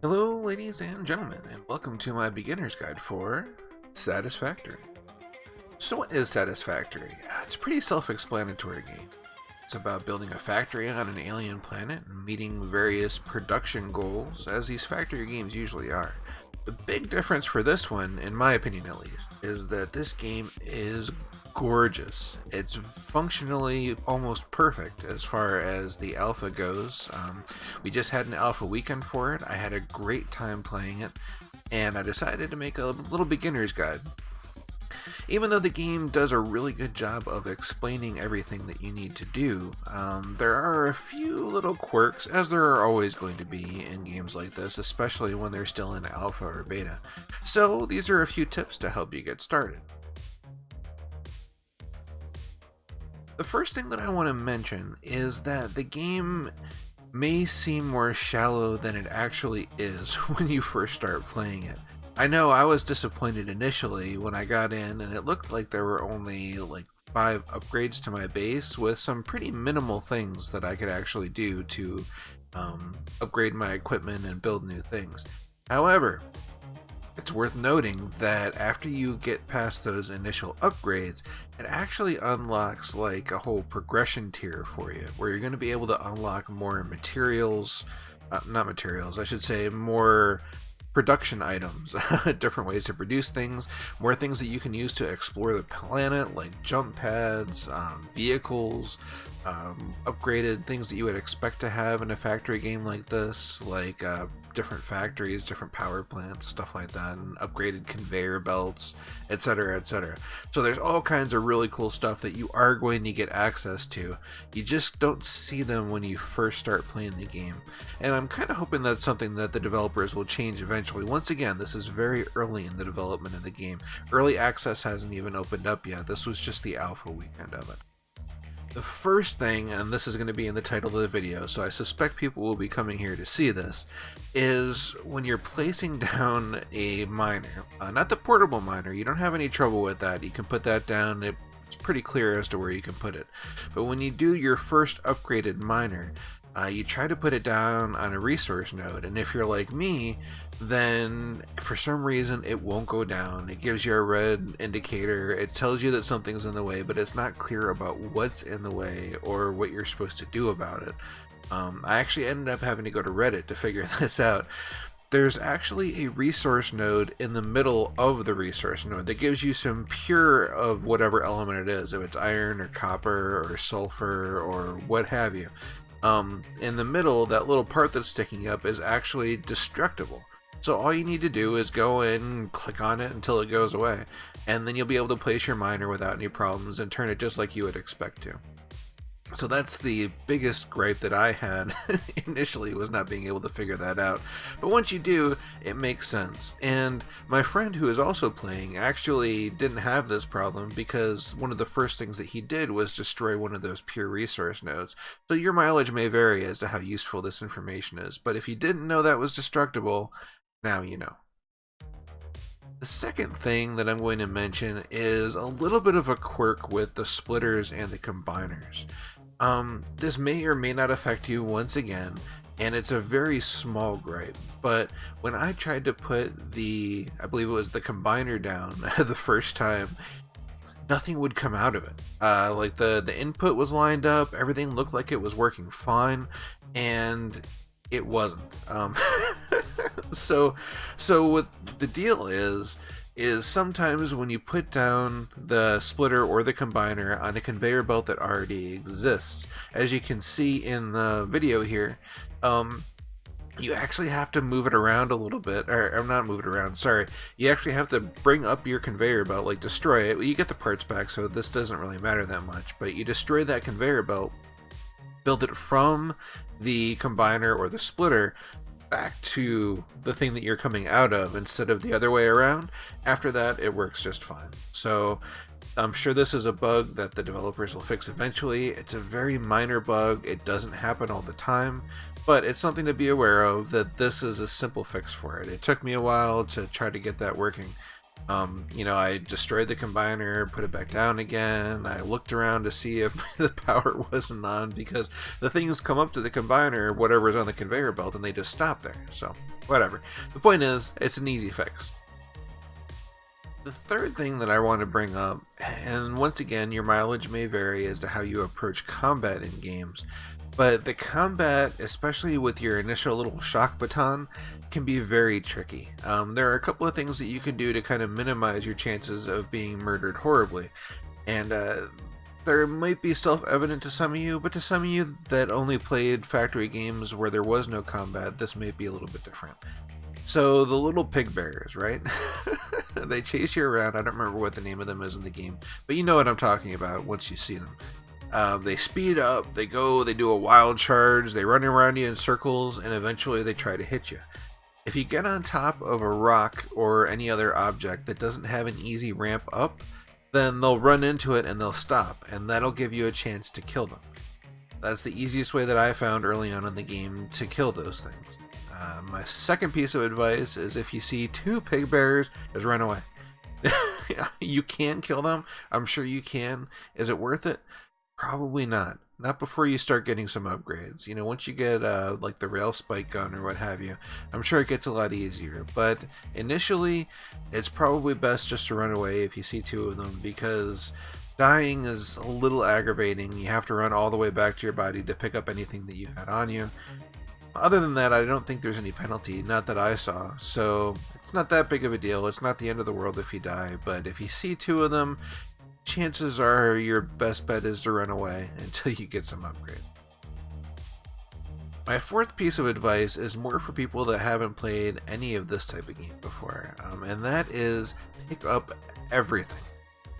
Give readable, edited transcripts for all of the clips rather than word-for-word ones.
Hello, ladies and gentlemen, and welcome to my beginner's guide for Satisfactory. So what is Satisfactory? It's a pretty self-explanatory game. It's about building a factory on an alien planet and meeting various production goals, as these factory games usually are. The big difference for this one, in my opinion at least, is that this game is gorgeous. It's functionally almost perfect as far as the alpha goes. We just had an alpha weekend for it. I had a great time playing it, and I decided to make a little beginner's guide. Even though the game does a really good job of explaining everything that you need to do, there are a few little quirks, as there are always going to be in games like this, especially when they're still in alpha or beta. So these are a few tips to help you get started. The first thing that I want to mention is that the game may seem more shallow than it actually is when you first start playing it. I know I was disappointed initially when I got in and it looked like there were only like 5 upgrades to my base with some pretty minimal things that I could actually do to upgrade my equipment and build new things. However, it's worth noting that after you get past those initial upgrades, it actually unlocks like a whole progression tier for you, where you're going to be able to unlock more materials, not materials, I should say more production items, different ways to produce things, more things that you can use to explore the planet, like jump pads, vehicles, upgraded things that you would expect to have in a factory game like this, like different factories, different power plants, stuff like that, and upgraded conveyor belts, etc., etc. So there's all kinds of really cool stuff that you are going to get access to. You just don't see them when you first start playing the game. And I'm kind of hoping that's something that the developers will change eventually. Once again, this is very early in the development of the game. Early access hasn't even opened up yet. This was just the alpha weekend of it. The first thing, and this is going to be in the title of the video, so I suspect people will be coming here to see this, is when you're placing down a miner, not the portable miner, you don't have any trouble with that, you can put that down, it's pretty clear as to where you can put it. But when you do your first upgraded miner, you try to put it down on a resource node, and if you're like me, then for some reason it won't go down. It gives you a red indicator, it tells you that something's in the way, but it's not clear about what's in the way or what you're supposed to do about it. I actually ended up having to go to Reddit to figure this out. There's actually a resource node in the middle of the resource node that gives you some pure of whatever element it is, if it's iron or copper or sulfur or what have you. In the middle, that little part that's sticking up is actually destructible. So all you need to do is go in and click on it until it goes away, and then you'll be able to place your miner without any problems and turn it just like you would expect to. So that's the biggest gripe that I had initially, was not being able to figure that out. But once you do, it makes sense. And my friend who is also playing actually didn't have this problem, because one of the first things that he did was destroy one of those pure resource nodes. So your mileage may vary as to how useful this information is, but if you didn't know that was destructible, now you know. The second thing that I'm going to mention is a little bit of a quirk with the splitters and the combiners. This may or may not affect you once again, and it's a very small gripe, but when I tried to put I believe it was the combiner down the first time, nothing would come out of it. Like the input was lined up, everything looked like it was working fine, and it wasn't. So what the deal is sometimes when you put down the splitter or the combiner on a conveyor belt that already exists, as you can see in the video here, you actually have to move it around a little bit, or not move it around, sorry. You actually have to bring up your conveyor belt, like destroy it. You get the parts back, so this doesn't really matter that much, but you destroy that conveyor belt, build it from the combiner or the splitter back to the thing that you're coming out of instead of the other way around. After that, it works just fine. So I'm sure this is a bug that the developers will fix eventually. It's a very minor bug. It doesn't happen all the time, but it's something to be aware of, that this is a simple fix for it. It took me a while to try to get that working. You know, I destroyed the combiner, put it back down again. I looked around to see if the power wasn't on, because the things come up to the combiner, whatever's on the conveyor belt, and they just stop there. So, whatever. The point is, it's an easy fix. The third thing that I want to bring up, and once again, your mileage may vary as to how you approach combat in games, but the combat, especially with your initial little shock baton, can be very tricky. There are a couple of things that you can do to kind of minimize your chances of being murdered horribly, and there might be self-evident to some of you, but to some of you that only played factory games where there was no combat, this may be a little bit different. So the little pig bears, right? They chase you around. I don't remember what the name of them is in the game, but you know what I'm talking about once you see them. They speed up, they do a wild charge, they run around you in circles, and eventually they try to hit you. If you get on top of a rock or any other object that doesn't have an easy ramp up, then they'll run into it and they'll stop, and that'll give you a chance to kill them. That's the easiest way that I found early on in the game to kill those things. My second piece of advice is, if you see two pig bears, just run away. You can kill them. I'm sure you can. Is it worth it? Probably not. Not before you start getting some upgrades. You know, once you get like the rail spike gun or what have you, I'm sure it gets a lot easier. But initially, it's probably best just to run away if you see two of them, because dying is a little aggravating. You have to run all the way back to your body to pick up anything that you had on you. Other than that, I don't think there's any penalty, not that I saw, so it's not that big of a deal. It's not the end of the world if you die, but if you see two of them, chances are your best bet is to run away until you get some upgrade. My fourth piece of advice is more for people that haven't played any of this type of game before, and that is pick up everything.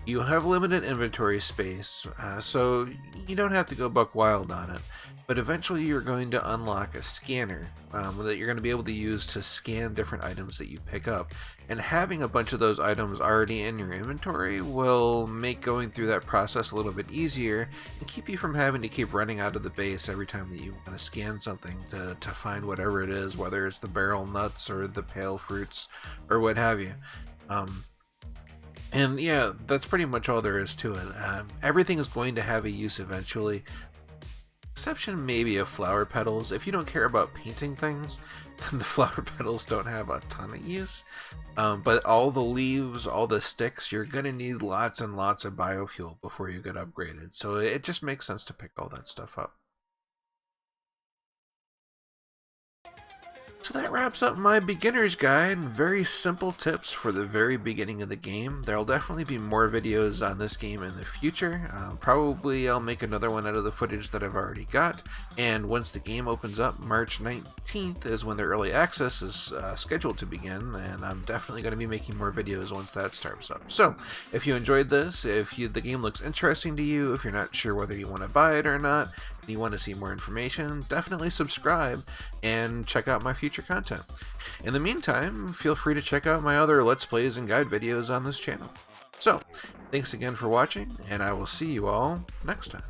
You have limited inventory space, so you don't have to go buck wild on it, but eventually you're going to unlock a scanner that you're going to be able to use to scan different items that you pick up, and having a bunch of those items already in your inventory will make going through that process a little bit easier and keep you from having to keep running out of the base every time that you want to scan something to find whatever it is, whether it's the barrel nuts or the pale fruits or what have you. And yeah, that's pretty much all there is to it. Everything is going to have a use eventually. Exception maybe of flower petals. If you don't care about painting things, then the flower petals don't have a ton of use. But all the leaves, all the sticks, you're going to need lots and lots of biofuel before you get upgraded. So it just makes sense to pick all that stuff up. So that wraps up my beginner's guide. Very simple tips for the very beginning of the game. There'll definitely be more videos on this game in the future. Probably I'll make another one out of the footage that I've already got. And once the game opens up, March 19th is when the early access is scheduled to begin. And I'm definitely going to be making more videos once that starts up. So if you enjoyed this, if the game looks interesting to you, if you're not sure whether you want to buy it or not, and you want to see more information, definitely subscribe and check out my future content. In the meantime, feel free to check out my other Let's Plays and guide videos on this channel. So, thanks again for watching, and I will see you all next time.